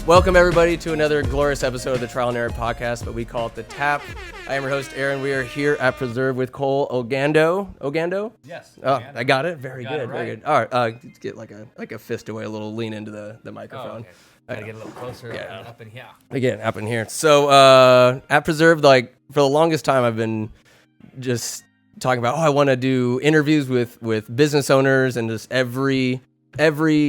Welcome, everybody, to another glorious episode of the Trial and Error podcast, but we call it The Tap. I am your host, Aaron. We are here at Preserve with Cole Ogando. Ogando? Yes. Oh, I got it. Very good. Right. Very good. All right. Let's get like a fist away, a little lean into the microphone. Oh, okay. Gotta get a little closer up in here. Again, up in here. So at Preserve, like for the longest time, I've been just talking about, I want to do interviews with business owners, and just every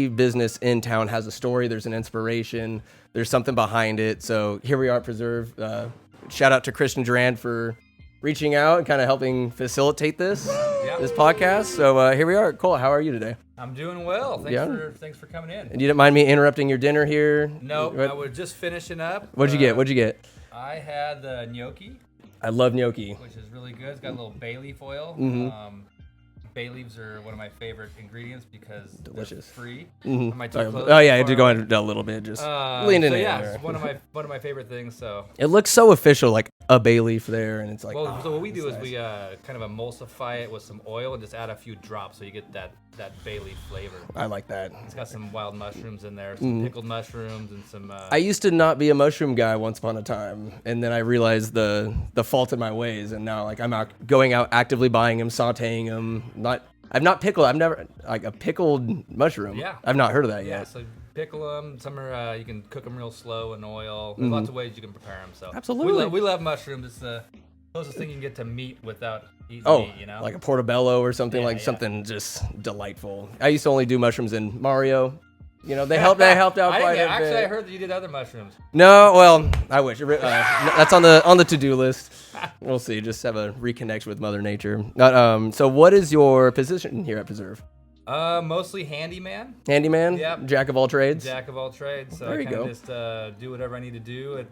business in town has a story. There's an inspiration. There's something behind it. So here we are at Preserve. Shout out to Christian Durand for reaching out and kind of helping facilitate this podcast. So here we are. Cole, how are you today? I'm doing well. Thanks for coming in. And you didn't mind me interrupting your dinner here? No, I was just finishing up. What'd you get? I had the gnocchi. I love gnocchi. Which is really good. It's got a little bay leaf oil. Mm-hmm. Bay leaves are one of my favorite ingredients because delicious. They're free. Mm-hmm. Am I too close? Oh yeah, I had to go in a little bit, just leaning in. Yeah, it's one of my favorite things. So it looks so official, like a bay leaf there, and it's like. Well, so what we do is we kind of emulsify it with some oil and just add a few drops, so you get that bay leaf flavor. I like that. It's got some wild mushrooms in there, some pickled mushrooms, and some. I used to not be a mushroom guy once upon a time, and then I realized the fault in my ways, and now like I'm going out actively buying them, sautéing them. I've never like a pickled mushroom. Yeah. I've not heard of that yet. Yeah, so pickle them. Some are you can cook them real slow in oil. There's lots of ways you can prepare them. So absolutely, we love mushrooms. It's the closest thing you can get to meat without eating meat. You know, like a portobello or something something just delightful. I used to only do mushrooms in Mario. You know, they helped out quite a bit. Actually, I heard that you did other mushrooms. No, well, I wish. That's on the to-do list. We'll see. Just have a reconnection with Mother Nature. So what is your position here at Preserve? Mostly handyman. Handyman? Yep. Jack of all trades? Jack of all trades. So there you I kind of just do whatever I need to do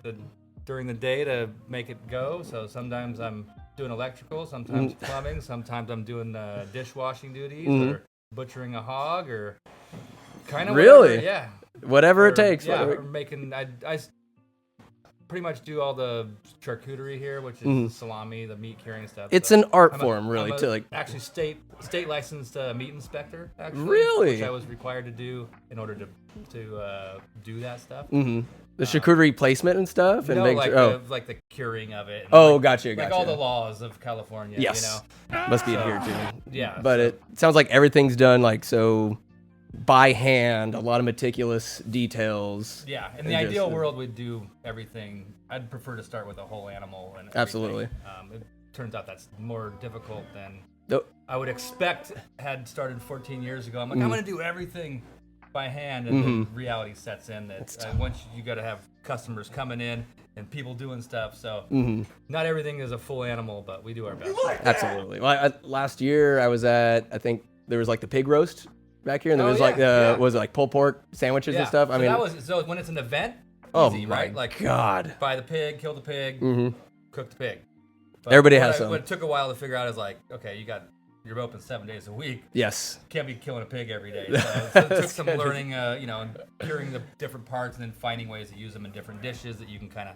during the day to make it go. So sometimes I'm doing electrical, sometimes plumbing, sometimes I'm doing dishwashing duties or butchering a hog or kind of really? Yeah. Whatever it takes. Yeah, we're making. I pretty much do all the charcuterie here, which is salami, the meat curing stuff. It's an art form, really, to like. Actually, state licensed meat inspector. Actually, really, which I was required to do in order to do that stuff. Mm-hmm. The charcuterie placement and stuff, and like the curing of it. And gotcha. Like all the laws of California. Yes, you know? Must be adhered to. Yeah, but it sounds like everything's done like so. By hand, a lot of meticulous details. Yeah, in the ideal world, we'd do everything. I'd prefer to start with a whole animal. And everything. Absolutely. It turns out that's more difficult than I would expect had started 14 years ago. I'm like, I'm going to do everything by hand, and then reality sets in that once you got to have customers coming in and people doing stuff. So not everything is a full animal, but we do our best. Absolutely. Well, last year I was at, I think there was like the pig roast back here, and there was was it like pulled pork sandwiches and stuff? So when it's an event, easy, my right? Like God, buy the pig, kill the pig, cook the pig. But everybody has some. What it took a while to figure out is like, okay, you're open 7 days a week. Yes, can't be killing a pig every day. So it took some learning, and curing the different parts, and then finding ways to use them in different dishes that you can kind of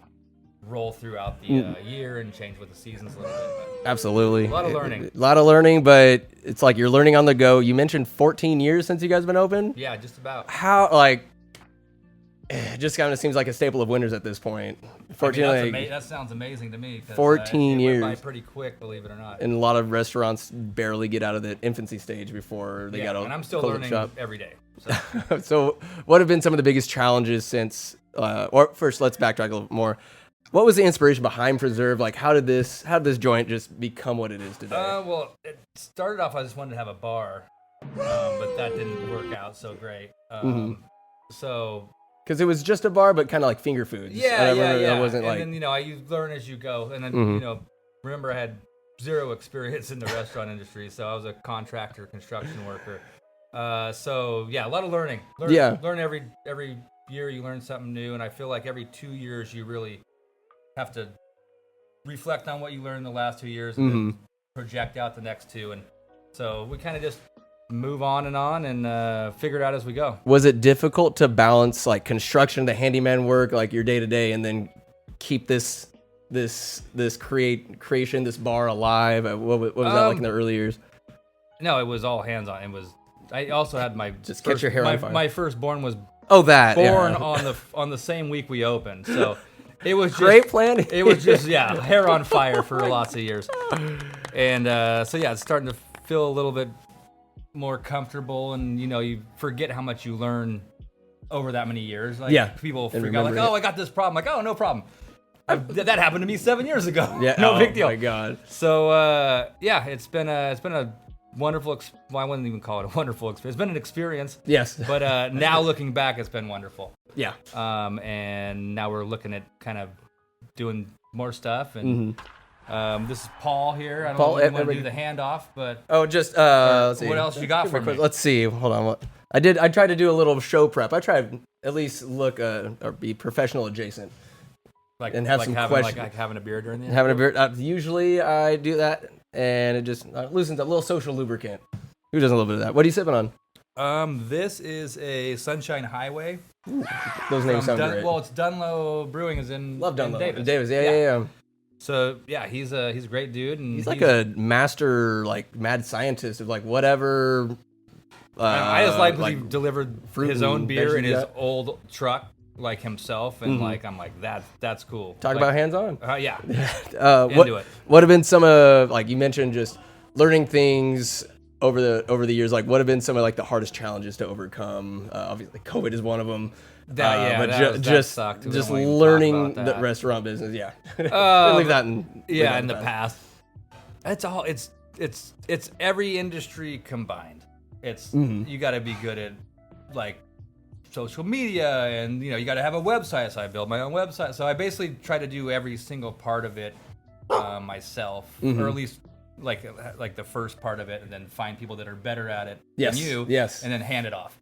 roll throughout the year and change with the seasons a little bit. But absolutely. A lot of learning, but it's like you're learning on the go. You mentioned 14 years since you guys been open? Yeah, just about. How, like, it just kind of seems like a staple of Winters at this point. 14, that sounds amazing to me. 14 years. It went by pretty quick, believe it or not. And a lot of restaurants barely get out of the infancy stage before they got to and I'm still learning every day. So. So what have been some of the biggest challenges since, or first, let's backtrack a little more. What was the inspiration behind Preserve? Like, how did this joint just become what it is today? Well, it started off, I just wanted to have a bar, but that didn't work out so great. So, because it was just a bar, but kind of like finger foods. Yeah. It wasn't and then, you learn as you go. And then, remember I had zero experience in the restaurant industry, so I was a contractor, construction worker. A lot of learning. Learn every year you learn something new, and I feel like every 2 years you really have to reflect on what you learned in the last 2 years and then project out the next two. And So we kind of just move on and figure it out as we go. Was it difficult to balance like construction, the handyman work, like your day to day, and then keep this creation, this bar alive? What was that like in the early years? No, it was all hands on. I also had my just catch your hair on fire. My firstborn was born on the same week we opened. So it was just, great plan. It was just hair on fire for lots of years. And so it's starting to feel a little bit more comfortable, and you forget how much you learn over that many years. Like people freak out like, oh, I got this problem. Like, oh, no problem. That happened to me 7 years ago. Yeah, no big deal. Oh my god. So it's been a wonderful. I wouldn't even call it a wonderful experience. It's been an experience. Yes. But now looking back, it's been wonderful. Yeah. And now we're looking at kind of doing more stuff. And this is Paul here. I don't know if you want to do the handoff, but let's see. What else you got for me? Let's see. Hold on. I tried to do a little show prep. I tried at least look or be professional adjacent. And have some questions. Like having a beer during the having a beer. Usually I do that, and it just loosens a little social lubricant. Who doesn't love a bit of that? What are you sipping on? This is a Sunshine Highway. Ooh, those names sound great. Well, it's Dunlow Brewing is in Love Dunlow. Davis. Yeah. So he's a great dude, and he's like a master, like mad scientist of like whatever. I just like he delivered his own beer in his got. old truck, like himself, and I'm like that's cool. Talk about hands on. Yeah. Into it. What have been some of like you mentioned just learning things over the years? Like what have been some of like the hardest challenges to overcome? Obviously, COVID is one of them. That sucked. Just learning the restaurant business. Yeah. Leave that in. In the past. It's every industry combined. It's you got to be good at like social media, and you got to have a website. So I build my own website. So I basically try to do every single part of it myself, or at least like the first part of it, and then find people that are better at it than you, and then hand it off.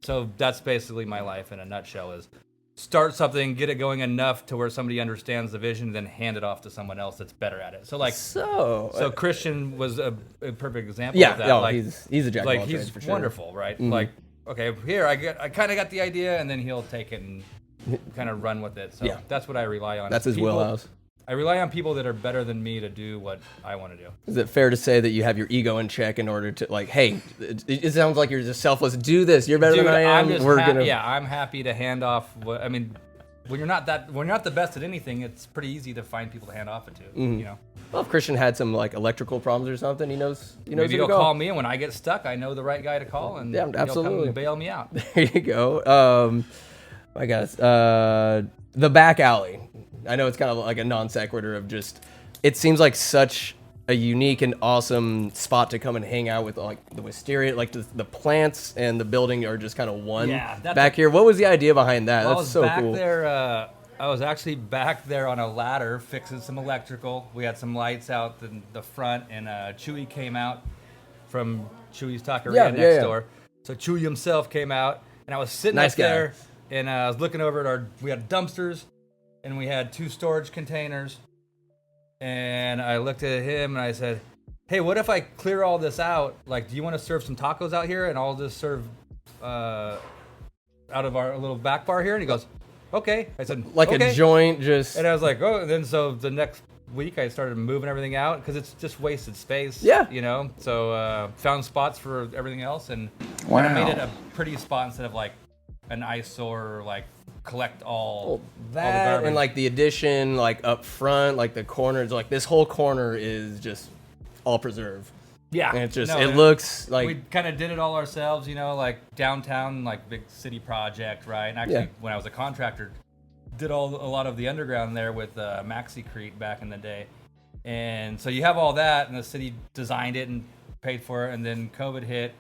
So that's basically my life in a nutshell: is start something, get it going enough to where somebody understands the vision, then hand it off to someone else that's better at it. So Christian was a perfect example of that. Yeah, he's a jack of all trades, he's for sure. wonderful, right? Like, okay, here I kind of got the idea, and then he'll take it and kind of run with it. So that's what I rely on. That's his wheelhouse. I rely on people that are better than me to do what I want to do. Is it fair to say that you have your ego in check in order to like, hey, it sounds like you're just selfless. Do this. You're better than I am. I'm happy to hand off. When you're not the best at anything, it's pretty easy to find people to hand off it to. Well, if Christian had some like electrical problems or something, he knows. Maybe he'll call me, and when I get stuck, I know the right guy to call, and absolutely. He'll come and bail me out. There you go. I guess the back alley. I know it's kind of like a non sequitur of just. It seems like such a unique and awesome spot to come and hang out with, like the wisteria, like the plants and the building are just kind of one back here. What was the idea behind that? That's so cool. I was actually back there on a ladder fixing some electrical. We had some lights out in the front, and Chewy came out from Chewy's Taqueria next door. So Chewy himself came out, and I was sitting up there, and I was looking over at we had dumpsters, and we had 2 storage containers. And I looked at him and I said, hey, what if I clear all this out? Like, do you want to serve some tacos out here? And I'll just serve out of our little back bar here. And he goes, okay. I said, a joint just. And I was like, oh. And then so the next week I started moving everything out because it's just wasted space. Yeah. So found spots for everything else and kind of made it a pretty spot instead of like an eyesore, like collect all that all the garbage. And like the addition, like up front, like the corners, like this whole corner is just all preserved. Yeah, and it just it looks like we kind of did it all ourselves, like downtown, like big city project, right? And actually, when I was a contractor, did a lot of the underground there with Maxicrete back in the day, and so you have all that, and the city designed it and paid for it, and then COVID hit,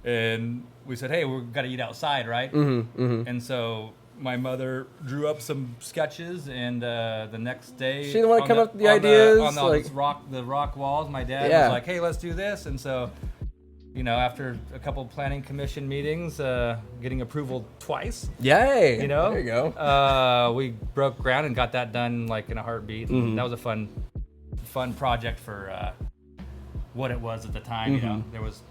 and we said, hey, we've got to eat outside, right? And so my mother drew up some sketches, and the next day she didn't want to come up with the ideas on the rock walls. My dad was like, "Hey, let's do this." And so, after a couple planning commission meetings, getting approval twice. Yay! There you go. We broke ground and got that done like in a heartbeat. And that was a fun project for what it was at the time. You know, there was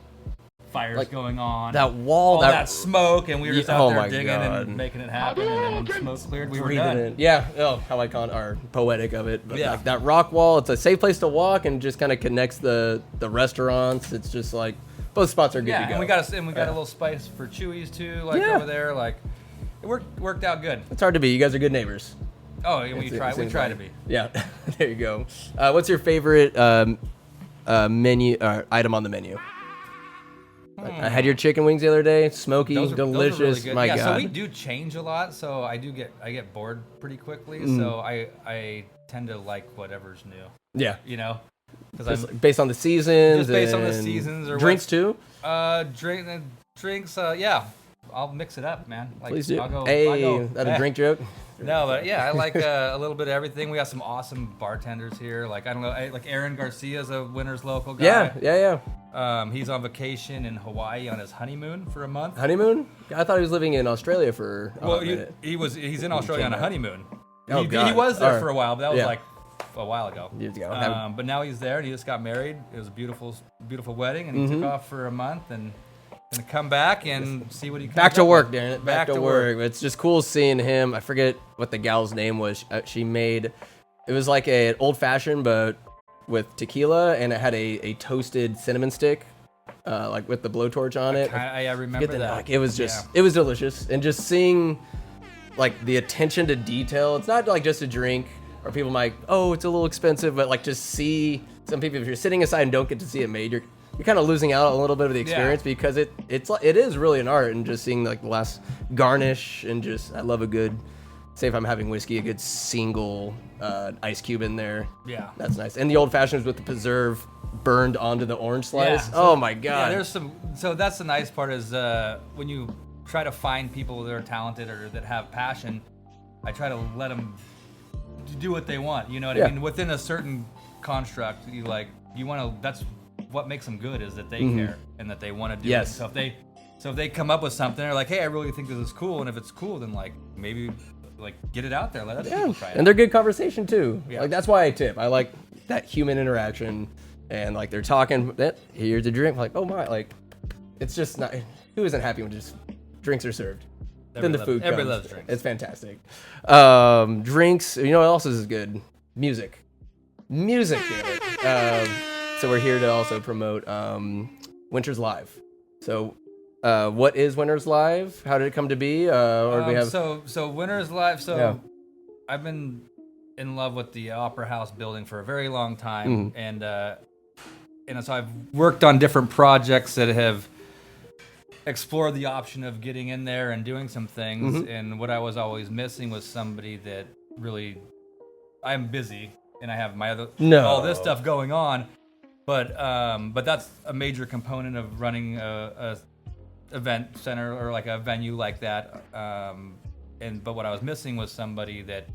fires going on. That wall, all that smoke, and we were just out there digging God. and making it happen. And then when the smoke cleared, we were done. Yeah. Oh, how iconic or poetic of it. But like that rock wall, it's a safe place to walk and just kind of connects the restaurants. It's just like both spots are good to go. And we got a little spice for Chewy's too, like over there. Like it worked out good. It's hard to be. You guys are good neighbors. Oh, we try to be. Yeah. There you go. What's your favorite menu item on the menu? I had your chicken wings the other day. Smoky, delicious. Those are really good. My God. So we do change a lot. So I get bored pretty quickly. So I tend to like whatever's new. Yeah. You know, because based on the seasons. Just based on the seasons or drinks too. Drinks. Yeah. I'll mix it up, man. Like, Please do. I'll go, that a drink joke? No, but yeah, I like a little bit of everything. We got some awesome bartenders here. Like I don't know, like Aaron Garcia's a Winners local guy. Yeah. He's on vacation in Hawaii on his honeymoon for a month. Honeymoon? I thought he was living in Australia for a minute. He's in Australia on a honeymoon. Oh, he was there for a while, but that was like a while ago. Years ago. But now he's there, and he just got married. It was a beautiful, beautiful wedding, and he took off for a month and gonna come back and see what he comes back to work, with. Darren. Back to work. It's just cool seeing him. I forget what the gal's name was. She made it was like an old fashioned, but with tequila, and it had a toasted cinnamon stick, like with the blowtorch on it. I remember that. Like, it was it was delicious, and just seeing like the attention to detail. It's not like just a drink, or people might, oh, it's a little expensive, but like just see some people, if you're sitting aside and don't get to see it made, you're kind of losing out a little bit of the experience because it is really an art, and just seeing like the last garnish, and just I love a good, say if I'm having whiskey, a good single ice cube in there. Yeah, that's nice. And the old fashions with the preserve burned onto the orange slice. Yeah, oh my God. Yeah, there's some. So that's the nice part is when you try to find people that are talented or that have passion, I try to let them do what they want. You know what I mean? Within a certain construct, you want to. That's what makes them good, is that they care and that they want to do it. So if they come up with something, they're like, hey, I really think this is cool, and if it's cool, then like maybe like get it out there, let other people try it. And they're good conversation too. Like that's why I tip. I like that human interaction, and like they're talking. Here's a drink. Like, oh my, like it's just not. Who isn't happy when just drinks are served? Then the food comes. Everybody loves drinks. It's fantastic. Drinks. You know what else is good? Music. So we're here to also promote Winters Live. So what is Winters Live? How did it come to be? Or do we have... So Winters Live. So I've been in love with the Opera House building for a very long time, and so I've worked on different projects that have explored the option of getting in there and doing some things. And what I was always missing was somebody that really. I'm busy and I have my all this stuff going on. But that's a major component of running a event center or like a venue like that. But what I was missing was somebody that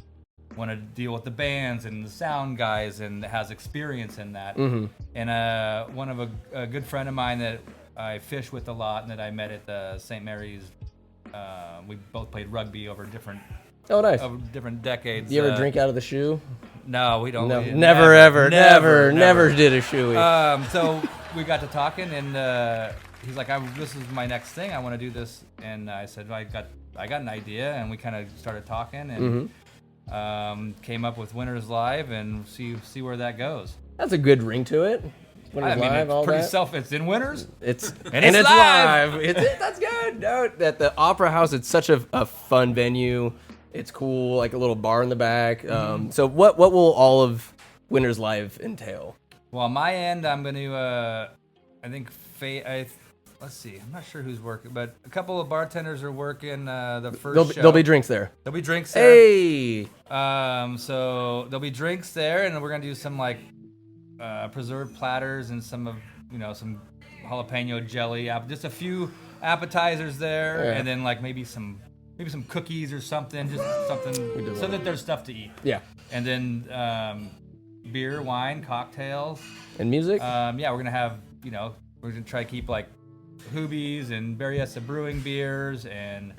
wanted to deal with the bands and the sound guys and has experience in that. And one of a good friend of mine that I fish with a lot and that I met at the St. Mary's. We both played rugby over different. Oh, nice. Over different decades. You ever drink out of the shoe? No, we don't. No, never did a shoeie. So we got to talking, and he's like, "This is my next thing. I want to do this." And I said, "I got an idea," and we kind of started talking, and came up with Winters Live, and see where that goes. That's a good ring to it. Winters Live, it's pretty It's in Winters. It's live. That's good. No, at the Opera House, it's such a fun venue. It's cool, like a little bar in the back. So what will all of Winters Live entail? Well, on my end, I'm going to, I think, let's see. I'm not sure who's working, but a couple of bartenders are working the first show. There'll be drinks there. There'll be drinks there. Hey! So there'll be drinks there, and we're going to do some, like, preserved platters and some jalapeno jelly. Just a few appetizers there, and then, like, maybe some cookies or something, just something so that there's stuff to eat. Yeah. And then beer, wine, cocktails. And music? We're going to have, we're going to try to keep like Hoobies and Berryessa Brewing beers and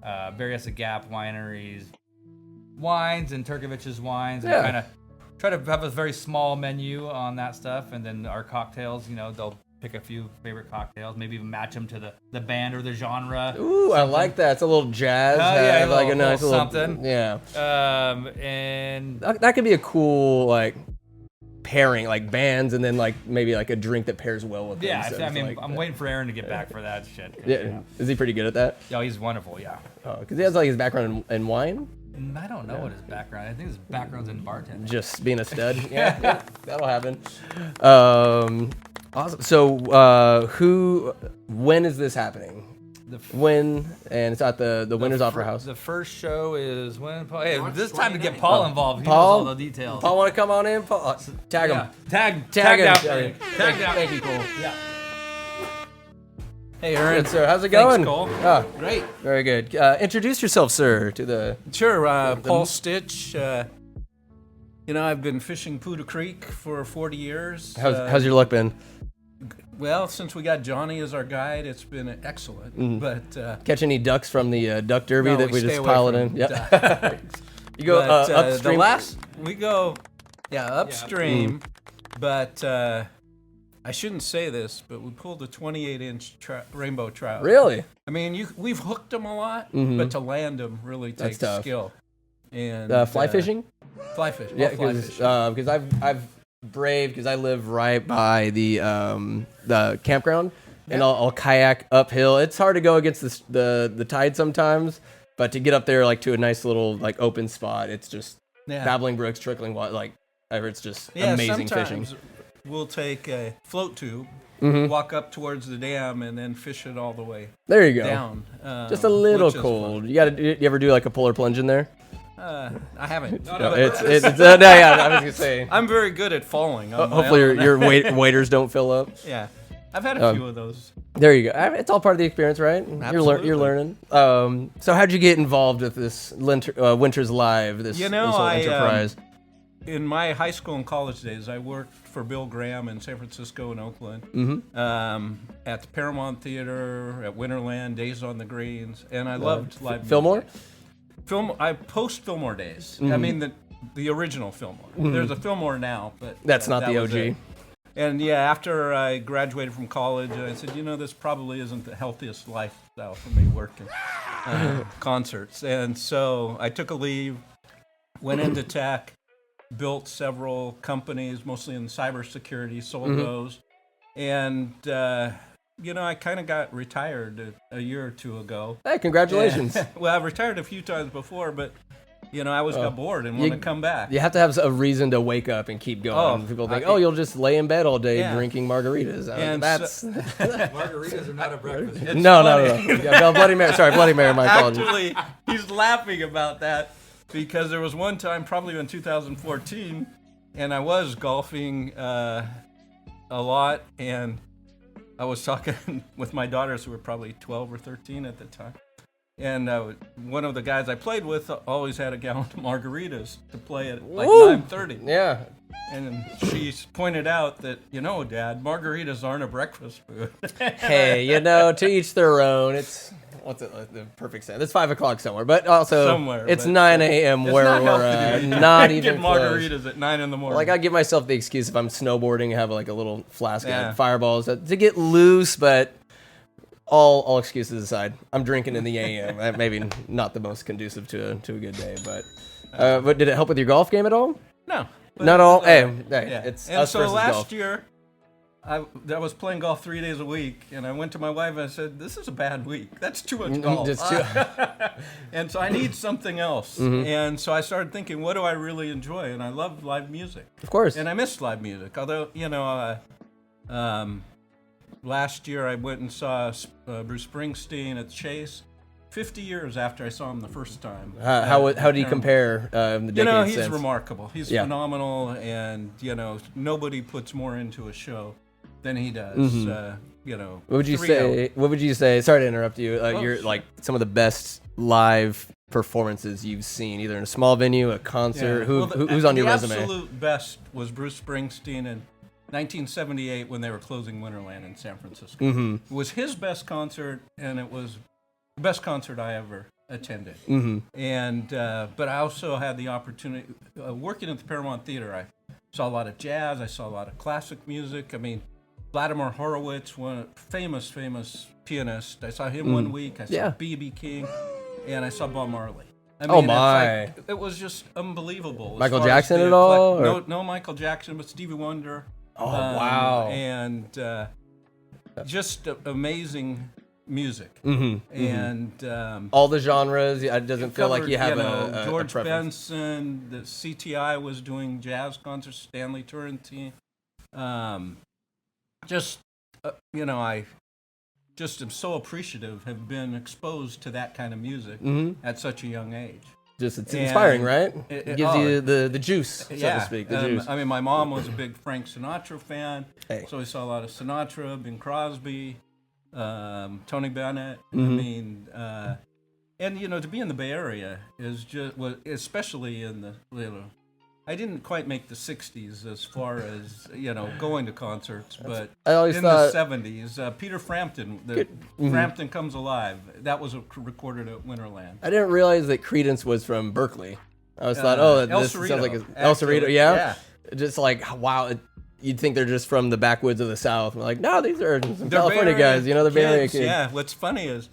Berryessa Gap Wineries wines and Turkovich's wines and kind of try to have a very small menu on that stuff, and then our cocktails, they'll pick a few favorite cocktails, maybe even match them to the band or the genre. Ooh, I like that. It's a little jazz. Yeah, like a nice little something. Yeah. And that could be a cool like pairing, like bands, and then like maybe like a drink that pairs well with them. yeah, So I mean, like, I'm waiting for Aaron to get back for that shit. Yeah. Is he pretty good at that? Yeah, he's wonderful. Yeah. Oh, because he has like his background in wine. I don't know what his background. I think his background's in bartending. Just being a stud. Yeah, that'll happen. Awesome. So, when is this happening? When? And it's at the Winter's Opera House. The first show is when? Hey, March this time to get 29th. Paul involved. He Paul? knows all the details. Paul, want to come on in? Paul, tag him. Yeah. Tag Tag him. out. Tag him. Thank you, Cole. Yeah. Hey, Aaron. Good, sir. How's it going? Cole. Oh, Great. very good. Introduce yourself, sir, to the. Sure, Paul Stitch. I've been fishing Poudre Creek for 40 years. How's your luck been? Well, since we got Johnny as our guide, it's been excellent. But Catch any ducks from the duck derby no, that we stay just away piled from in? Yep. ducks. You go But, upstream. we go, upstream. But I shouldn't say this, but we pulled a 28-inch rainbow trout. Really? I mean, we've hooked them a lot, but to land them really takes tough. skill. And Fly fishing? Fly fishing. Yeah, Fly fishing. because I've braved because I live right by the campground, and I'll kayak uphill. It's hard to go against the tide sometimes, but to get up there like to a nice little like open spot, it's just babbling brooks, trickling water. Like it's just amazing fishing. Sometimes we'll take a float tube, walk up towards the dam, and then fish it all the way There you go. down. Just a little which is cold. fun. You ever do like a polar plunge in there? I haven't. No, it's no, yeah. I was gonna say. I'm very good at falling. On my Hopefully own. your waiters don't fill up. Yeah, I've had a few of those. There you go. It's all part of the experience, right? Absolutely. You're learning. So how'd you get involved with this Winters Live? This whole enterprise. In my high school and college days, I worked for Bill Graham in San Francisco and Oakland, at the Paramount Theater, at Winterland, Days on the Greens, and I loved live music. Fillmore? I post Fillmore days. I mean the original Fillmore. There's a Fillmore now, but That's not that the was OG. it. And after I graduated from college, I said, this probably isn't the healthiest lifestyle for me working concerts. And so I took a leave, went into tech, built several companies, mostly in cybersecurity, sold those, and I kind of got retired a year or two ago. Hey, congratulations. Well, I've retired a few times before, but, I always got bored and wanted to come back. You have to have a reason to wake up and keep going. People think, you'll just lay in bed all day drinking margaritas. And that's Margaritas are not a breakfast. no. Yeah, Bloody Mary. Sorry, Bloody Mary. My apologies. Actually, he's laughing about that because there was one time, probably in 2014, and I was golfing a lot, and I was talking with my daughters who were probably 12 or 13 at the time. And one of the guys I played with always had a gallon of margaritas to play at like 9:30. Yeah. And she pointed out that, Dad, margaritas aren't a breakfast food. Hey, to each their own. It's the perfect sense. It's 5 o'clock somewhere, but also Somewhere, it's but 9 a.m. It's where not we're healthy to not get even close. margaritas at 9 in the morning. Like I give myself the excuse if I'm snowboarding, have like a little flask Yeah. of Fireballs to get loose, but. All excuses aside, I'm drinking in the AM. Maybe not the most conducive to a good day, but did it help with your golf game at all? No. Not all. Hey, Yeah. it's and us so versus last golf. year, I was playing golf 3 days a week, and I went to my wife and I said, "This is a bad week. That's too much golf." And so I need something else. And so I started thinking, what do I really enjoy? And I love live music. Of course. And I miss live music. Although, last year I went and saw Bruce Springsteen at the Chase. 50 years after I saw him the first time. How do you compare the decades he's since? remarkable. He's phenomenal, and nobody puts more into a show than he does. What would you say? What would you say? Sorry to interrupt you. You're like some of the best live performances you've seen, either in a small venue, a concert. Who's on your resume? The absolute best was Bruce Springsteen in 1978 when they were closing Winterland in San Francisco. It was his best concert, and it was the best concert I ever attended. Mm-hmm. And but I also had the opportunity working at the Paramount Theater. I saw a lot of jazz. I saw a lot of classic music. I mean, Vladimir Horowitz, one famous pianist. I saw him one week. I saw B.B. King, and I saw Bob Marley. I mean, oh my! It was just unbelievable. Michael Jackson at all? No, Michael Jackson, but Stevie Wonder. Oh wow! And just amazing music. Mm-hmm. And all the genres. It doesn't feel like you have a George preference. Benson. The CTI was doing jazz concerts. Stanley Turrentine. I just am so appreciative, have been exposed to that kind of music at such a young age. It's inspiring, right? It gives you the juice, so to speak. The juice. I mean, my mom was a big Frank Sinatra fan, Hey. so we saw a lot of Sinatra, Bing Crosby, Tony Bennett. I Mm-hmm. mean, and to be in the Bay Area is just, especially in the I didn't quite make the 60s as far as, going to concerts, but I always in thought- the 70s, Peter Frampton, Frampton Comes Alive, that was recorded at Winterland. I didn't realize that Creedence was from Berkeley. I always thought, this sounds like El Cerrito. Yeah? Just like, wow, you'd think they're just from the backwoods of the South. We're like, no, these are some California guys, the Bay Area kids. Yeah, what's funny is,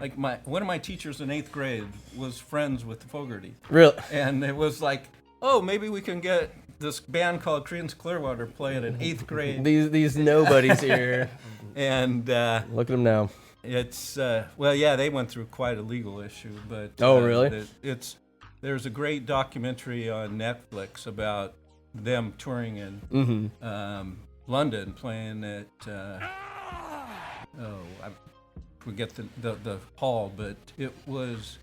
like, one of my teachers in 8th grade was friends with Fogerty. Really? And it was like, oh, maybe we can get this band called Creedence Clearwater playing in 8th grade. These nobodies here. And look at them now. it's they went through quite a legal issue, but really? There's a great documentary on Netflix about them touring in London, playing at I forget the hall, but it was.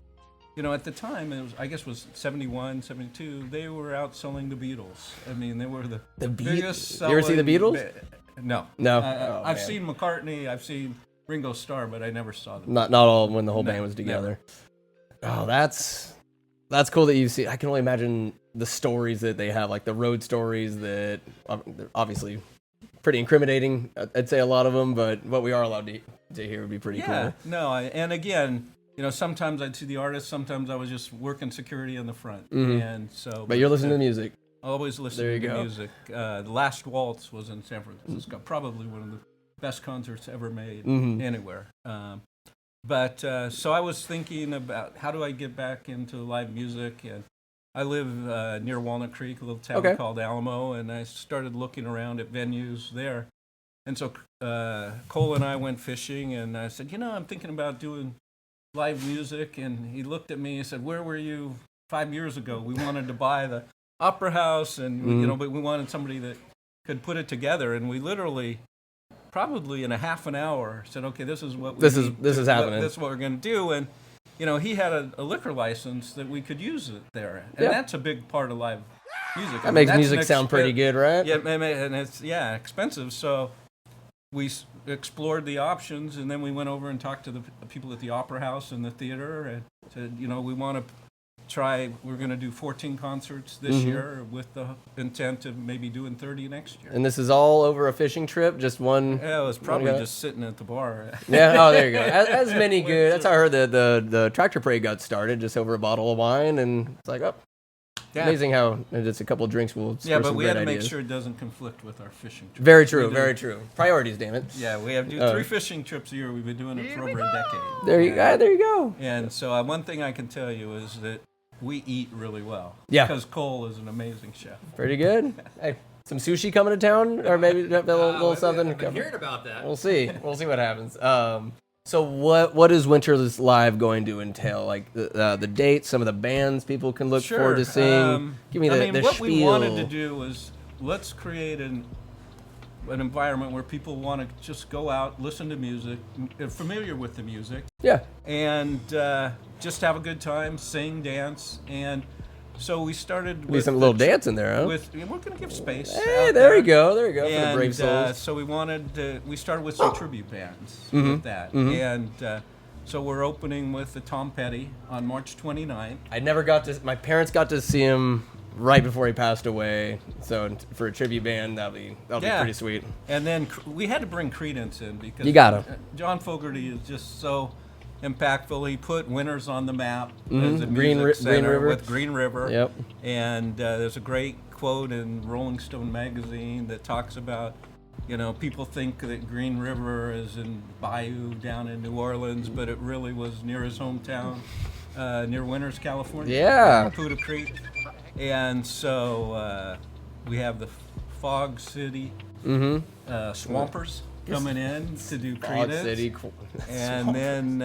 At the time, it was 71, 72, they were outselling the Beatles. I mean, they were the biggest selling... You ever see the Beatles? No. No? I've seen McCartney, I've seen Ringo Starr, but I never saw them. Not all when the whole band was together. Never. Oh, that's cool that you see. I can only imagine the stories that they have, like the road stories that they're obviously pretty incriminating, I'd say a lot of them, but what we are allowed to hear would be pretty cool. Yeah, no, and again... sometimes I'd see the artist. Sometimes I was just working security in the front, and so. But you're listening to music. Always listening to music. The Last Waltz was in San Francisco. Probably one of the best concerts ever made anywhere. So I was thinking about how do I get back into live music, and I live near Walnut Creek, a little town called Alamo, and I started looking around at venues there. And so Cole and I went fishing, and I said, I'm thinking about doing live music, and he looked at me and said, where were you 5 years ago? We wanted to buy the opera house, and but we wanted somebody that could put it together, and we literally probably in a half an hour said, okay, this is what this is happening, this is what we're going to do. And he had a liquor license that we could use it there, and that's a big part of live music. That makes music sound pretty good, right? Yeah, and it's expensive, so we explored the options, and then we went over and talked to the people at the Opera House and the theater, and said, we want to try. We're going to do 14 concerts this year with the intent of maybe doing 30 next year. And this is all over a fishing trip, just one. Yeah, it was probably just sitting at the bar. Yeah. Oh, there you go. As many good. That's how I heard the tractor parade got started, just over a bottle of wine, and it's like, amazing how just a couple of drinks will spur but some we great had to ideas. make sure it doesn't conflict with our fishing trip. Very true, very true. Priorities, damn it. Yeah, we have to do 3 fishing trips a year. We've been doing it for over a decade. There you go. And so one thing I can tell you is that we eat really well. Yeah. Because Cole is an amazing chef. Pretty good. Hey, some sushi coming to town, or maybe a little something. I've been hearing about that. We'll see. We'll see what happens. So what is Winter's Live going to entail? Like the dates, some of the bands people can look forward to seeing. Give me the what spiel. we wanted to do was let's create an environment where people want to just go out, listen to music, familiar with the music. Yeah. And just have a good time, sing, dance, and so we started with some little dance in there, huh? We're going to give space. Hey, there you go. There you go. And, for the brave souls. So we started with some tribute bands with that, and so we're opening with the Tom Petty on March 29th. My parents got to see him right before he passed away. So for a tribute band, that'll be pretty sweet. And then we had to bring Creedence in because you gotta. John Fogerty is just so impactful. He put Winners on the map Mhm. as a Green music Ri- Green center River. with Green River. Yep. And there's a great quote in Rolling Stone magazine that talks about, people think that Green River is in Bayou down in New Orleans, but it really was near his hometown, near Winters, California. Yeah. Poudre Creek. And so we have the Fog City Swampers coming in to do Fog Credence. City. And then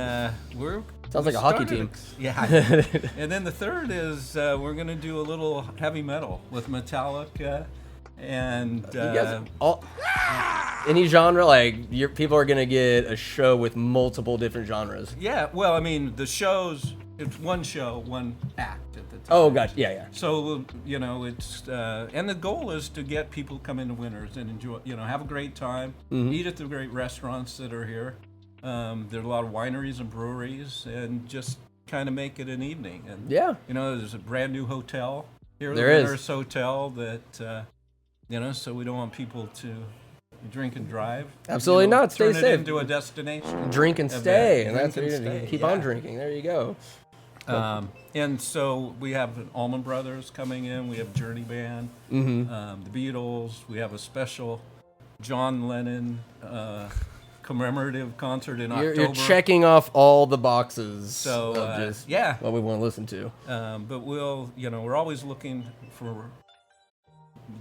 we're Sounds like a hockey started team. Yeah. And then the third is we're going to do a little heavy metal with Metallica and You guys any genre, like people are gonna get a show with multiple different genres. yeah. Well, I mean, the shows. It's one show, one act at the time. Oh, gotcha. Yeah. So it's and the goal is to get people come into Winters and enjoy, have a great time, eat at the great restaurants that are here. There are a lot of wineries and breweries, and just kind of make it an evening. And Yeah. there's a brand new hotel here, the There is. Winters Hotel, that so we don't want people to drink and drive. Absolutely not. Stay turn safe. it into a destination. Drink and event. stay, and Drink that's what and you're gonna stay, keep yeah. on drinking. There you go. And so we have Allman Brothers coming in. We have Journey Band, the Beatles. We have a special John Lennon commemorative concert in October. You're checking off all the boxes. So, of just yeah. what we want to listen to. But we're always looking for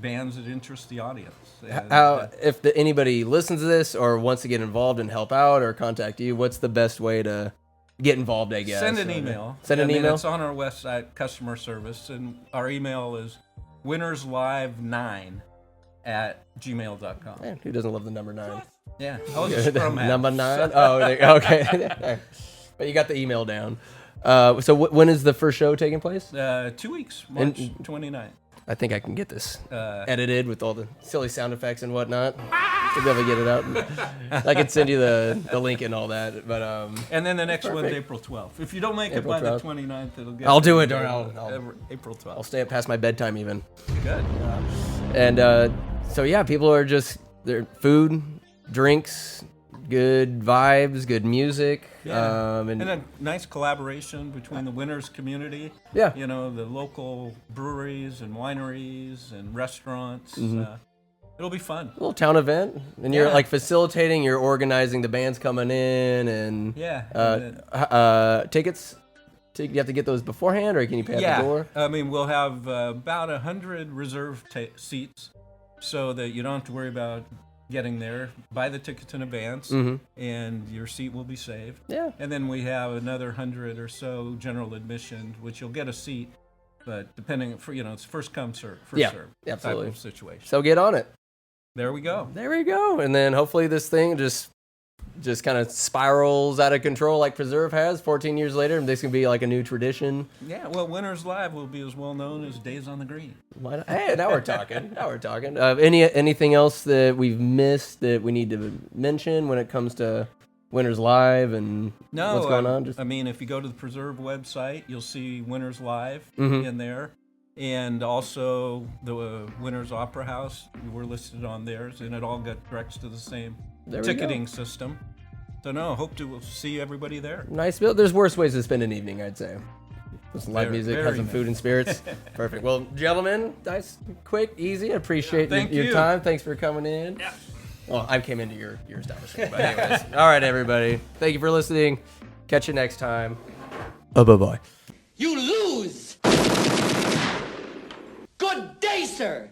bands that interest the audience. And, How, if anybody listens to this or wants to get involved and help out or contact you, what's the best way to get involved? I guess send an email. Send an email. It's on our website, customer service, and our email is winnerslive9@gmail.com. Man, who doesn't love the number 9? Yeah, I was a scrum half. Number 9. Oh, okay. But you got the email down. So when is the first show taking place? 2 weeks, March 29th. I think I can get this edited with all the silly sound effects and whatnot. To be able to get it out. I can send you the link and all that. But and then the next one's perfect. April 12th. If you don't make April it by 12th. the 29th, it'll get. I'll do it. April 12th. I'll stay up past my bedtime even. Good. And so yeah, people are just they're food, drinks, good vibes, good music. Yeah. And a nice collaboration between the Winters community. Yeah. The local breweries and wineries and restaurants. It'll be fun. a little town event, and you're Yeah. like facilitating, you're organizing the bands coming in, and tickets. You have to get those beforehand, or can you pay at the door? I mean, we'll have about 100 reserved seats, so that you don't have to worry about getting there. Buy the tickets in advance, and your seat will be saved. Yeah. And then we have another 100 or so general admission, which you'll get a seat, but depending it's first come, first serve absolutely. type of situation. So get on it. There we go. There we go. And then hopefully this thing just kind of spirals out of control like Preserve has 14 years later, and this can be like a new tradition. Yeah, well, Winters Live will be as well known as Days on the Green. Why not? Hey, now we're talking. Now we're talking. Anything else that we've missed that we need to mention when it comes to Winters Live and what's going on? I mean, if you go to the Preserve website, you'll see Winters Live in there. And also the Winters Opera House, we're listed on theirs, and it all directs to the same ticketing system. So hope to see everybody there. Nice build. There's worse ways to spend an evening, I'd say. With some live music, have some food and spirits. Perfect. Well, gentlemen, nice, quick, easy. I appreciate your time. Thanks for coming in. Yeah. Well, I came into your establishment, but anyways. All right, everybody. Thank you for listening. Catch you next time. Bye-bye. You lose! Good day, sir!